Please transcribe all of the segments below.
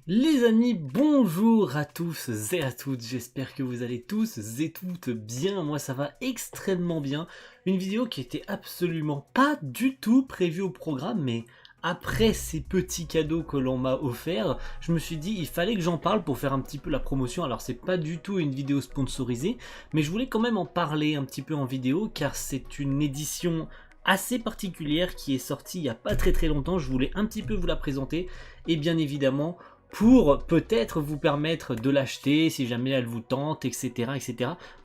Les amis, bonjour à tous et à toutes, j'espère que vous allez tous et toutes bien, moi ça va extrêmement bien. Une vidéo qui était absolument pas du tout prévue au programme, mais après ces petits cadeaux que l'on m'a offerts, je me suis dit il fallait que j'en parle pour faire un petit peu la promotion. Alors c'est pas du tout une vidéo sponsorisée, mais je voulais quand même en parler un petit peu en vidéo car c'est une édition assez particulière qui est sortie il y a pas très longtemps. Je voulais un petit peu vous la présenter et bien évidemment pour peut-être vous permettre de l'acheter si jamais elle vous tente, etc.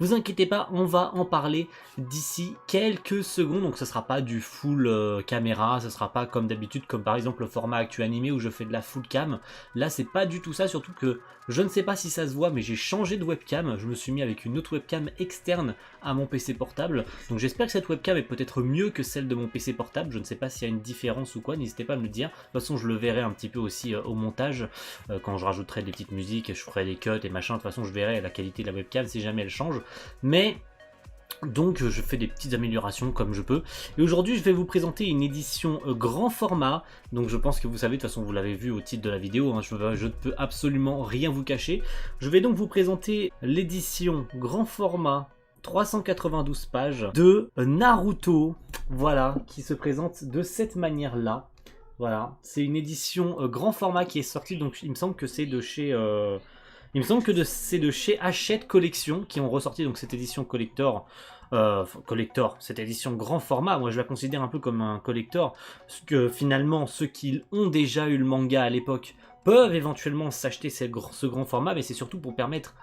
Vous inquiétez pas, on va en parler d'ici quelques secondes, donc ce sera pas du full caméra, ce sera pas comme d'habitude, comme par exemple le format Actu Animé où je fais de la full cam. Là c'est pas du tout ça, surtout que je ne sais pas si ça se voit, mais j'ai changé de webcam, je me suis mis avec une autre webcam externe à mon PC portable, donc j'espère que cette webcam est peut-être mieux que celle de mon PC portable, je ne sais pas s'il y a une différence ou quoi, n'hésitez pas à me le dire, de toute façon je le verrai un petit peu aussi au montage, quand je rajouterai des petites musiques, je ferai des cuts et machin, de toute façon je verrai la qualité de la webcam si jamais elle change, mais donc je fais des petites améliorations comme je peux. Et aujourd'hui je vais vous présenter une édition grand format. Donc je pense que vous savez, de toute façon vous l'avez vu au titre de la vidéo, hein, je ne peux absolument rien vous cacher. Je vais donc vous présenter l'édition grand format 392 pages de Naruto. Voilà, qui se présente de cette manière là. Voilà, c'est une édition grand format qui est sortie, donc il me semble que c'est de chez... c'est de chez Hachette Collection qui ont ressorti donc cette édition collector, cette édition grand format. Moi je la considère un peu comme un collector, parce que finalement ceux qui ont déjà eu le manga à l'époque peuvent éventuellement s'acheter ce grand format, mais c'est surtout pour permettre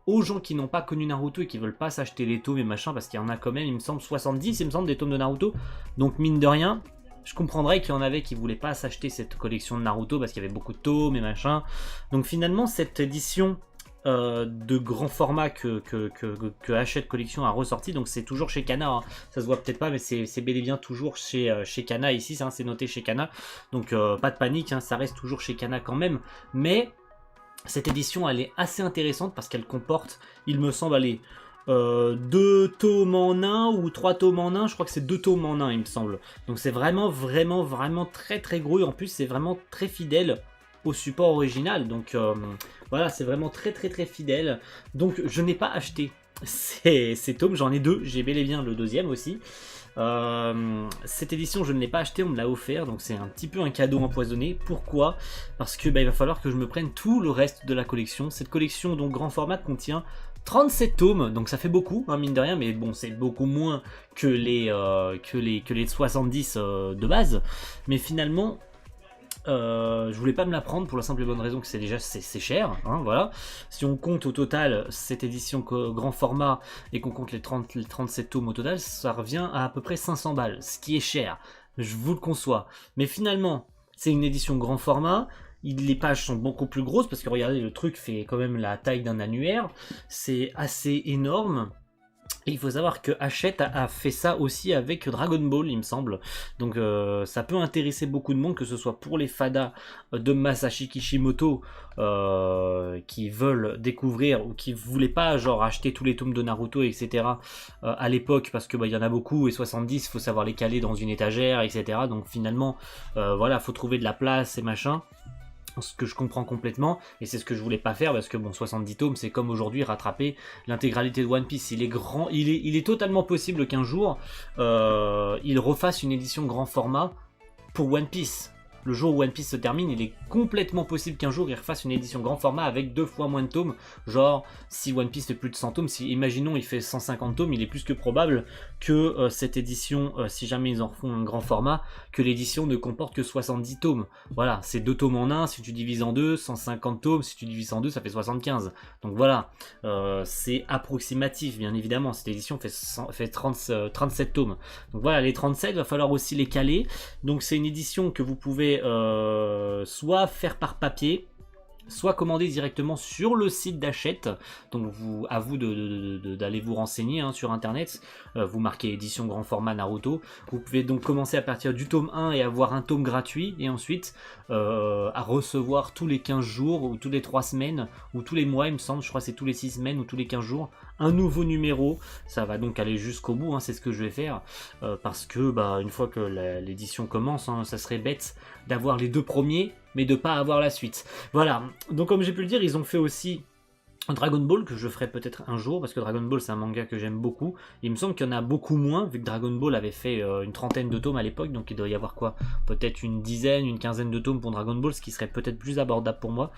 aux gens qui n'ont pas connu Naruto et qui veulent pas s'acheter les tomes et machin, parce qu'il y en a quand même, il me semble 70, il me semble, des tomes de Naruto, donc mine de rien, je comprendrais qu'il y en avait qui voulaient pas s'acheter cette collection de Naruto parce qu'il y avait beaucoup de tomes et machin. Donc finalement cette édition de grand format que Hachette Collection a ressorti, donc c'est toujours chez Kana, hein. Ça se voit peut-être pas mais c'est bel et bien toujours chez Kana ici, hein, c'est noté chez Kana, donc pas de panique, hein, ça reste toujours chez Kana quand même, mais cette édition elle est assez intéressante parce qu'elle comporte, il me semble, aller 2 tomes en un ou 3 tomes en un, je crois que c'est 2 tomes en un il me semble, donc c'est vraiment très gros, et en plus c'est vraiment très fidèle au support original, donc voilà, c'est vraiment très fidèle. Donc je n'ai pas acheté ces tomes, j'en ai 2, j'ai bel et bien le deuxième aussi. Cette édition je ne l'ai pas acheté, on me l'a offert, donc c'est un petit peu un cadeau empoisonné. Pourquoi? Parce que il va falloir que je me prenne tout le reste de la collection. Cette collection donc grand format contient 37 tomes, donc ça fait beaucoup, hein, mine de rien, mais bon, c'est beaucoup moins que les 70 de base. Mais finalement, je voulais pas me la prendre pour la simple et bonne raison que c'est cher, hein, voilà. Si on compte au total cette édition grand format et qu'on compte les 37 tomes au total, ça revient à peu près 500 balles, ce qui est cher, je vous le conçois. Mais finalement, c'est une édition grand format. Les pages sont beaucoup plus grosses parce que regardez, le truc fait quand même la taille d'un annuaire, c'est assez énorme. Et il faut savoir que Hachette a fait ça aussi avec Dragon Ball, il me semble. Donc ça peut intéresser beaucoup de monde, que ce soit pour les fadas de Masashi Kishimoto qui veulent découvrir ou qui voulaient pas genre acheter tous les tomes de Naruto, etc. À l'époque, parce que bah, y en a beaucoup, et 70, il faut savoir les caler dans une étagère, etc. Donc finalement, voilà, faut trouver de la place et machin. Ce que je comprends complètement, et c'est ce que je voulais pas faire, parce que bon, 70 tomes, c'est comme aujourd'hui rattraper l'intégralité de One Piece. Il est grand, il est totalement possible qu'un jour il refasse une édition grand format pour One Piece. Le jour où One Piece se termine, il est complètement possible qu'un jour il refasse une édition grand format avec 2 fois moins de tomes. Genre, si One Piece fait plus de 100 tomes, si imaginons il fait 150 tomes, il est plus que probable que cette édition, si jamais ils en refont un grand format, que l'édition ne comporte que 70 tomes. Voilà, c'est 2 tomes en 1, si tu divises en 2, 150 tomes, si tu divises en 2, ça fait 75. Donc voilà, c'est approximatif, bien évidemment. Cette édition fait 37 tomes. Donc voilà, les 37, il va falloir aussi les caler. Donc c'est une édition que vous pouvez soit faire par papier, soit commander directement sur le site d'Hachette. Donc à vous d'aller vous renseigner, hein, sur internet, vous marquez édition grand format Naruto, vous pouvez donc commencer à partir du tome 1 et avoir un tome gratuit, et ensuite à recevoir tous les 15 jours ou tous les 3 semaines ou tous les mois, il me semble, je crois que c'est tous les 6 semaines ou tous les 15 jours, un nouveau numéro. Ça va donc aller jusqu'au bout, hein, c'est ce que je vais faire, parce que bah, une fois que l'édition commence, hein, ça serait bête d'avoir les 2 premiers mais de pas avoir la suite. Voilà, donc comme j'ai pu le dire, ils ont fait aussi Dragon Ball, que je ferai peut-être un jour, parce que Dragon Ball c'est un manga que j'aime beaucoup. Il me semble qu'il y en a beaucoup moins, vu que Dragon Ball avait fait une trentaine de tomes à l'époque, donc il doit y avoir quoi, peut-être une dizaine, une quinzaine de tomes pour Dragon Ball, ce qui serait peut-être plus abordable pour moi.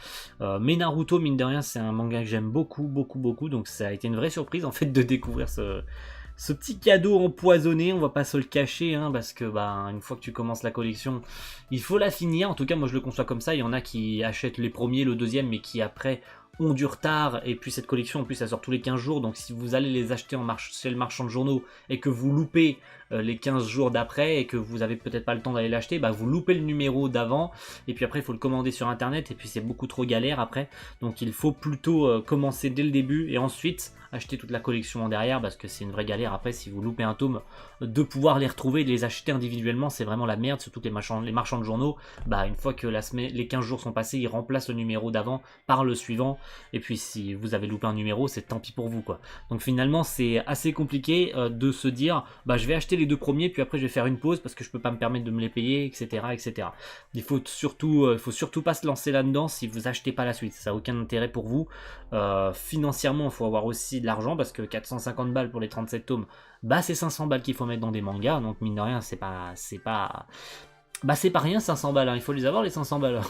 Mais Naruto, mine de rien, c'est un manga que j'aime beaucoup, beaucoup, beaucoup, donc ça a été une vraie surprise en fait de découvrir ce petit cadeau empoisonné, on va pas se le cacher, hein, parce que bah, une fois que tu commences la collection, il faut la finir. En tout cas, moi je le conçois comme ça. Il y en a qui achètent les premiers, le deuxième, mais qui après ont du retard. Et puis cette collection, en plus, elle sort tous les 15 jours. Donc si vous allez les acheter chez le marchand de journaux et que vous loupez les 15 jours d'après et que vous avez peut-être pas le temps d'aller l'acheter, bah vous loupez le numéro d'avant. Et puis après, il faut le commander sur internet. Et puis c'est beaucoup trop galère après. Donc il faut plutôt commencer dès le début et ensuite acheter toute la collection en derrière, parce que c'est une vraie galère après si vous loupez un tome de pouvoir les retrouver, de les acheter individuellement, c'est vraiment la merde. Surtout que les marchands de journaux, bah une fois que les 15 jours sont passés, ils remplacent le numéro d'avant par le suivant, et puis si vous avez loupé un numéro, c'est tant pis pour vous quoi. Donc finalement c'est assez compliqué de se dire bah je vais acheter les deux premiers puis après je vais faire une pause parce que je peux pas me permettre de me les payer, etc., etc. Il faut surtout pas se lancer là-dedans si vous achetez pas la suite, ça n'a aucun intérêt pour vous. Financièrement il faut avoir aussi de l'argent, parce que 450 balles pour les 37 tomes, bah c'est 500 balles qu'il faut mettre dans des mangas, donc mine de rien c'est pas rien 500 balles, hein. Il faut les avoir les 500 balles.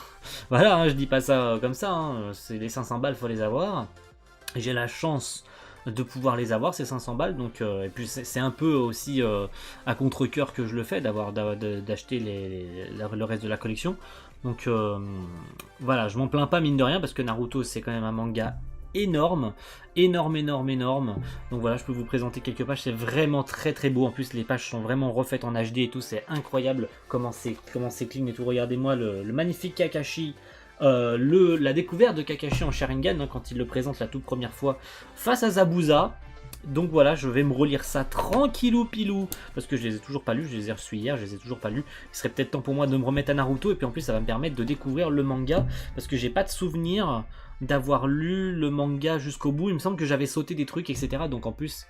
Voilà, hein, je dis pas ça comme ça, hein. C'est les 500 balles, faut les avoir. J'ai la chance de pouvoir les avoir ces 500 balles, donc et puis c'est un peu aussi à contre-cœur que je le fais, d'acheter le reste de la collection. Donc voilà, je m'en plains pas mine de rien, parce que Naruto c'est quand même un manga énorme. Donc voilà, je peux vous présenter quelques pages, c'est vraiment très très beau. En plus les pages sont vraiment refaites en HD et tout, c'est incroyable comment c'est clean et tout. Regardez-moi le magnifique Kakashi, la découverte de Kakashi en Sharingan, hein, quand il le présente la toute première fois face à Zabuza. Donc voilà, je vais me relire ça tranquillou pilou, parce que je les ai toujours pas lus, je les ai reçus hier, je les ai toujours pas lus. Il serait peut-être temps pour moi de me remettre à Naruto, et puis en plus ça va me permettre de découvrir le manga, parce que j'ai pas de souvenir d'avoir lu le manga jusqu'au bout. Il me semble que j'avais sauté des trucs, etc. Donc en plus,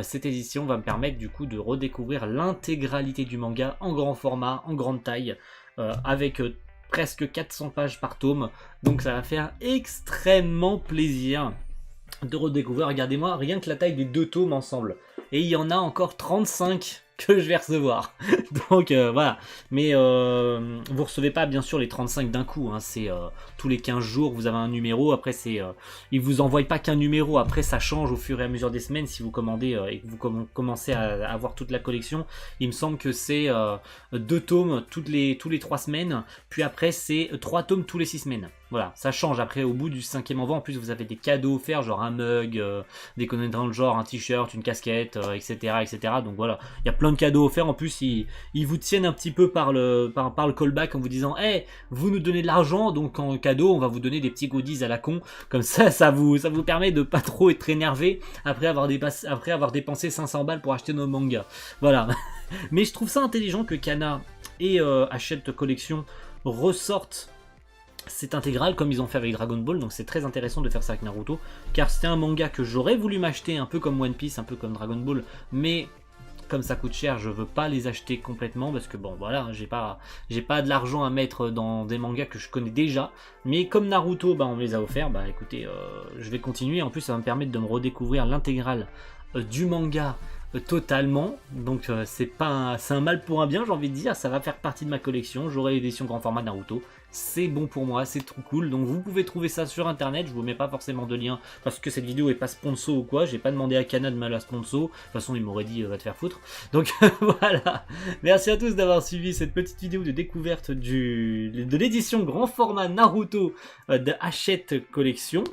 cette édition va me permettre du coup de redécouvrir l'intégralité du manga en grand format, en grande taille, avec presque 400 pages par tome. Donc ça va faire extrêmement plaisir de redécouvrir. Regardez-moi, rien que la taille des deux tomes ensemble. Et il y en a encore 35 que je vais recevoir. Donc voilà. Mais vous recevez pas bien sûr les 35 d'un coup, hein. C'est tous les 15 jours vous avez un numéro. Après c'est ils vous envoient pas qu'un numéro. Après ça change au fur et à mesure des semaines. Si vous commandez et que vous commencez à avoir toute la collection, il me semble que c'est 2 tomes tous les 3 semaines. Puis après c'est 3 tomes tous les 6 semaines. Voilà, ça change. Après au bout du 5e envoi, en plus vous avez des cadeaux offerts, genre un mug, des conneries dans le genre, un t-shirt, une casquette, etc., etc. Donc voilà, il y a plein de cadeaux offerts. En plus ils vous tiennent un petit peu par le callback en vous disant hey, vous nous donnez de l'argent, donc en cadeau on va vous donner des petits goodies à la con. Comme ça vous permet de pas trop être énervé après avoir dépensé 500 balles pour acheter nos mangas. Voilà. Mais je trouve ça intelligent que Kana et Hachette Collection ressortent c'est intégral comme ils ont fait avec Dragon Ball, donc c'est très intéressant de faire ça avec Naruto, car c'était un manga que j'aurais voulu m'acheter un peu comme One Piece, un peu comme Dragon Ball, mais comme ça coûte cher, je veux pas les acheter complètement, parce que bon voilà, j'ai pas de l'argent à mettre dans des mangas que je connais déjà, mais comme Naruto, bah on me les a offerts, bah écoutez, je vais continuer, en plus ça va me permettre de me redécouvrir l'intégrale du manga totalement, donc c'est un mal pour un bien, j'ai envie de dire. Ça va faire partie de ma collection, j'aurai l'édition grand format de Naruto, c'est bon pour moi, c'est trop cool. Donc vous pouvez trouver ça sur internet, je vous mets pas forcément de lien parce que cette vidéo est pas sponsor ou quoi, j'ai pas demandé à Kana de me la sponsor, de toute façon il m'aurait dit va te faire foutre. Donc voilà, merci à tous d'avoir suivi cette petite vidéo de découverte de l'édition grand format Naruto de Hachette Collection.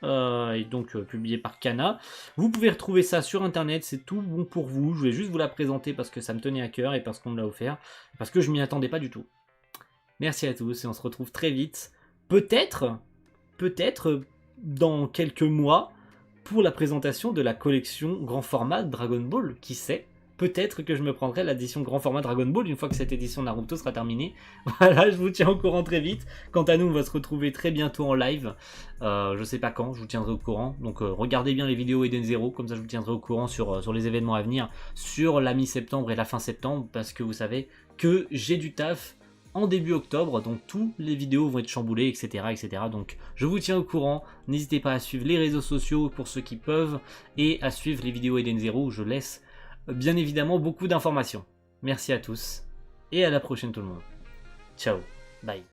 Et donc publié par Kana. Vous pouvez retrouver ça sur internet, c'est tout bon pour vous. Je voulais juste vous la présenter parce que ça me tenait à cœur et parce qu'on me l'a offert, parce que je m'y attendais pas du tout. Merci à tous et on se retrouve très vite, peut-être dans quelques mois pour la présentation de la collection grand format Dragon Ball, qui sait. Peut-être que je me prendrai l'édition grand format Dragon Ball une fois que cette édition Naruto sera terminée. Voilà, je vous tiens au courant très vite. Quant à nous, on va se retrouver très bientôt en live. Je sais pas quand, je vous tiendrai au courant. Donc regardez bien les vidéos Eden Zero, comme ça je vous tiendrai au courant sur les événements à venir, sur la mi-septembre et la fin septembre, parce que vous savez que j'ai du taf en début octobre, donc tous les vidéos vont être chamboulées, etc., etc. Donc je vous tiens au courant, n'hésitez pas à suivre les réseaux sociaux pour ceux qui peuvent, et à suivre les vidéos Eden Zero où je laisse bien évidemment beaucoup d'informations. Merci à tous, et à la prochaine tout le monde. Ciao, bye.